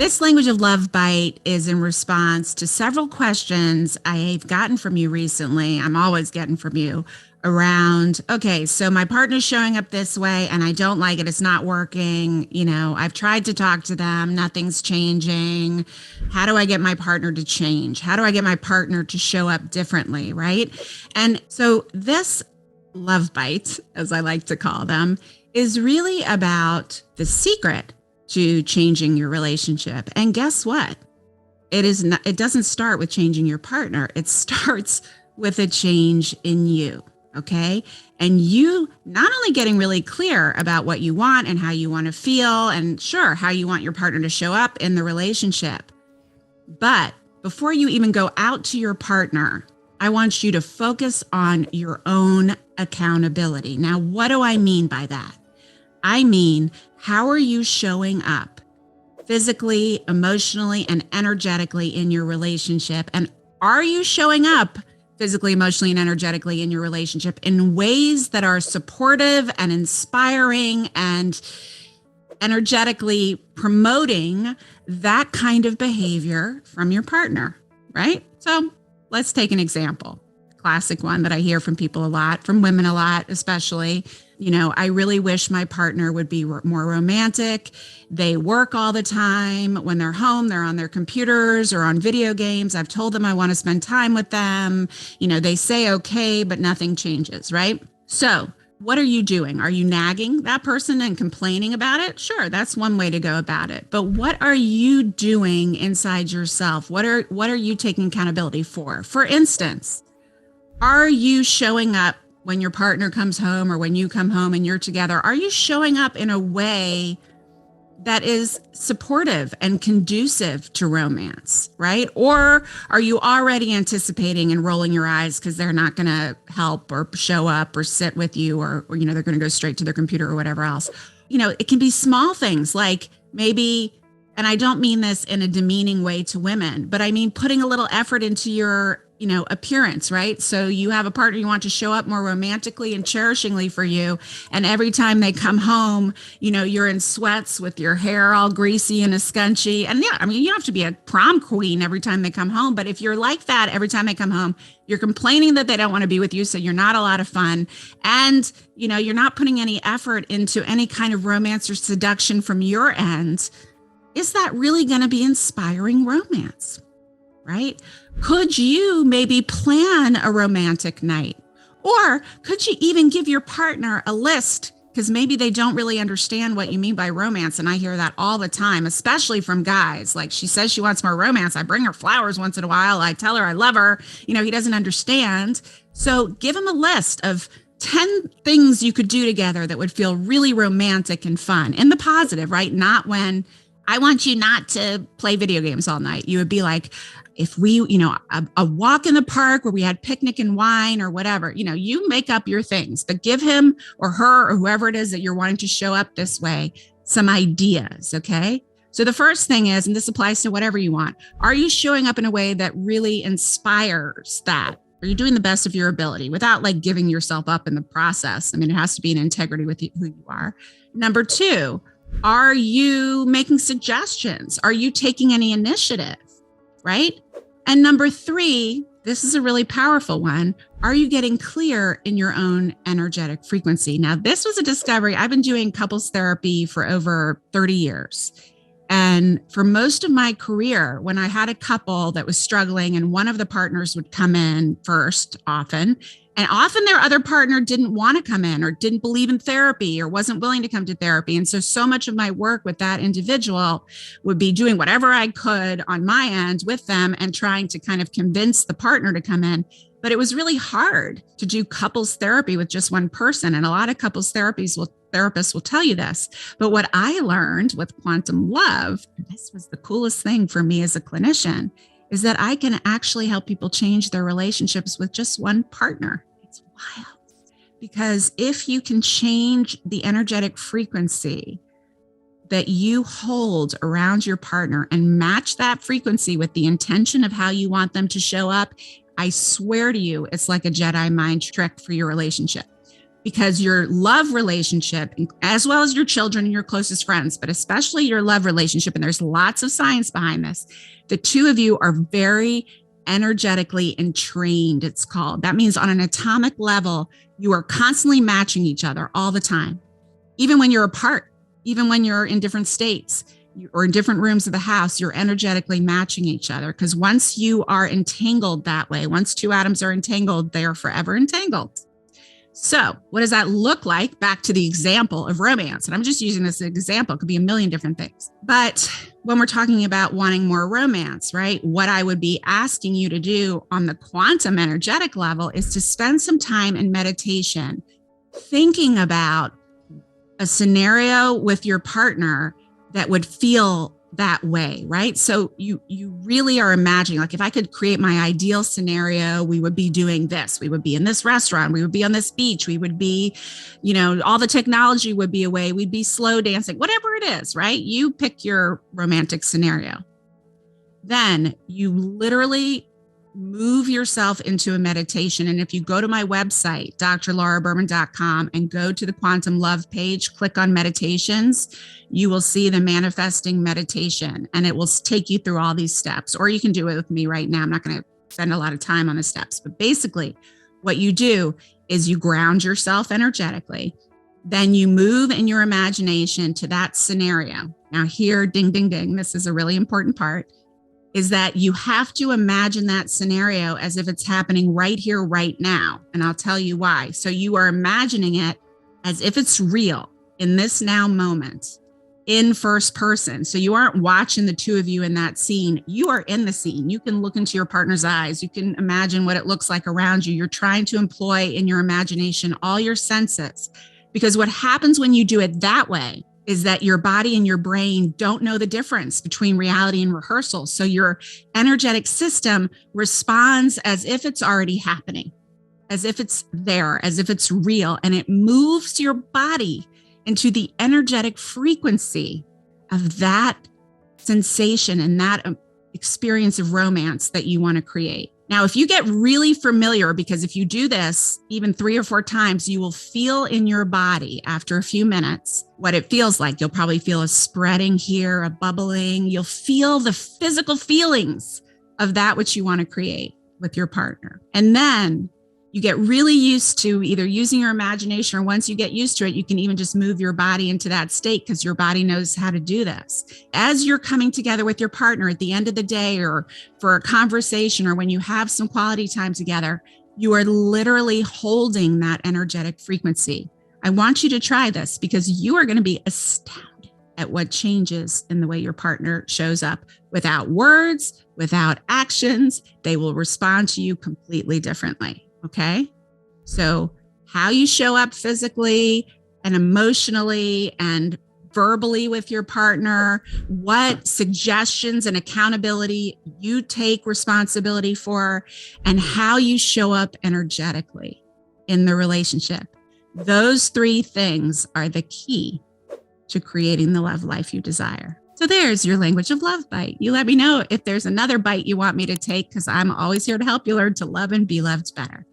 This language of love bite is in response to several questions I've gotten from you recently. I'm always getting from you around, okay, so my partner's showing up this way and I don't like it. It's not working. I've tried to talk to them. Nothing's changing. How do I get my partner to change? How do I get my partner to show up differently? Right. And so this love bite, as I like to call them, is really about the secret to changing your relationship. And guess what? It doesn't start with changing your partner. It starts with a change in you. Okay. And you not only getting really clear about what you want and how you want to feel and sure, how you want your partner to show up in the relationship. But before you even go out to your partner, I want you to focus on your own accountability. Now, what do I mean by that? I mean, how are you showing up physically, emotionally, and energetically in your relationship? And are you showing up physically, emotionally, and energetically in your relationship in ways that are supportive and inspiring and energetically promoting that kind of behavior from your partner, right? So let's take an example. Classic one that I hear from people a lot, from women a lot, especially. I really wish my partner would be more romantic. They work all the time. When they're home, they're on their computers or on video games. I've told them I want to spend time with them. They say okay, but nothing changes, right? So what are you doing? Are you nagging that person and complaining about it? Sure, that's one way to go about it. But what are you doing inside yourself? What are you taking accountability for? For instance, are you showing up when your partner comes home or when you come home and you're together? Are you showing up in a way that is supportive and conducive to romance, right? Or are you already anticipating and rolling your eyes because they're not going to help or show up or sit with you or they're going to go straight to their computer or whatever else? It can be small things like maybe, and I don't mean this in a demeaning way to women, but I mean putting a little effort into your appearance, right? So you have a partner you want to show up more romantically and cherishingly for you. And every time they come home, you're in sweats with your hair all greasy and a scrunchie. And yeah, you don't have to be a prom queen every time they come home. But if you're like that every time they come home, you're complaining that they don't want to be with you. So you're not a lot of fun. And, you're not putting any effort into any kind of romance or seduction from your end. Is that really going to be inspiring romance? Right? Could you maybe plan a romantic night? Or could you even give your partner a list? Because maybe they don't really understand what you mean by romance. And I hear that all the time, especially from guys. Like, she says she wants more romance. I bring her flowers once in a while. I tell her I love her. He doesn't understand. So give him a list of 10 things you could do together that would feel really romantic and fun in the positive, right? Not when I want you not to play video games all night. You would be like, if we, a walk in the park where we had picnic and wine or whatever, you make up your things, but give him or her or whoever it is that you're wanting to show up this way some ideas. Okay. So the first thing is, and this applies to whatever you want, are you showing up in a way that really inspires that? Are you doing the best of your ability without like giving yourself up in the process? It has to be in integrity with who you are. Number two, are you making suggestions? Are you taking any initiative? Right? And number three, this is a really powerful one. Are you getting clear in your own energetic frequency? Now, this was a discovery. I've been doing couples therapy for over 30 years. And for most of my career, when I had a couple that was struggling and one of the partners would come in first often, and often their other partner didn't want to come in or didn't believe in therapy or wasn't willing to come to therapy. And so much of my work with that individual would be doing whatever I could on my end with them and trying to kind of convince the partner to come in. But it was really hard to do couples therapy with just one person. And a lot of couples therapists will tell you this. But what I learned with quantum love, and this was the coolest thing for me as a clinician, is that I can actually help people change their relationships with just one partner. It's wild. Because if you can change the energetic frequency that you hold around your partner and match that frequency with the intention of how you want them to show up, I swear to you, it's like a Jedi mind trick for your relationship. because your love relationship, as well as your children and your closest friends, but especially your love relationship, and there's lots of science behind this, the two of you are very energetically entrained, it's called. That means on an atomic level, you are constantly matching each other all the time, even when you're apart, even when you're in different states or in different rooms of the house, you're energetically matching each other. Because once you are entangled that way, once two atoms are entangled, they are forever entangled. So what does that look like? Back to the example of romance. And I'm just using this as an example. It could be a million different things. But when we're talking about wanting more romance, right? What I would be asking you to do on the quantum energetic level is to spend some time in meditation, thinking about a scenario with your partner that would feel that way, right? So you really are imagining, like, if I could create my ideal scenario, we would be doing this. We would be in this restaurant. We would be on this beach. We would be, all the technology would be away. We'd be slow dancing, whatever it is, right? You pick your romantic scenario. Then you literally move yourself into a meditation. And if you go to my website, drlauraberman.com, and go to the Quantum Love page, click on meditations, you will see the manifesting meditation, and it will take you through all these steps. Or you can do it with me right now. I'm not going to spend a lot of time on the steps, but basically what you do is you ground yourself energetically. Then you move in your imagination to that scenario. Now here, ding, ding, ding, this is a really important part, is that you have to imagine that scenario as if it's happening right here, right now. And I'll tell you why. So you are imagining it as if it's real in this now moment, in first person. So you aren't watching the two of you in that scene. You are in the scene. You can look into your partner's eyes. You can imagine what it looks like around you. You're trying to employ in your imagination all your senses. Because what happens when you do it that way is that your body and your brain don't know the difference between reality and rehearsal. So your energetic system responds as if it's already happening, as if it's there, as if it's real, and it moves your body into the energetic frequency of that sensation and that experience of romance that you want to create. Now, if you get really familiar, because if you do this even 3 or 4 times, you will feel in your body after a few minutes what it feels like. You'll probably feel a spreading here, a bubbling. You'll feel the physical feelings of that which you want to create with your partner. And then you get really used to either using your imagination, or once you get used to it, you can even just move your body into that state because your body knows how to do this. As you're coming together with your partner at the end of the day, or for a conversation, or when you have some quality time together, you are literally holding that energetic frequency. I want you to try this because you are going to be astounded at what changes in the way your partner shows up without words, without actions. They will respond to you completely differently. Okay. So how you show up physically and emotionally and verbally with your partner, what suggestions and accountability you take responsibility for, and how you show up energetically in the relationship. Those 3 things are the key to creating the love life you desire. So there's your language of love bite. You let me know if there's another bite you want me to take, because I'm always here to help you learn to love and be loved better.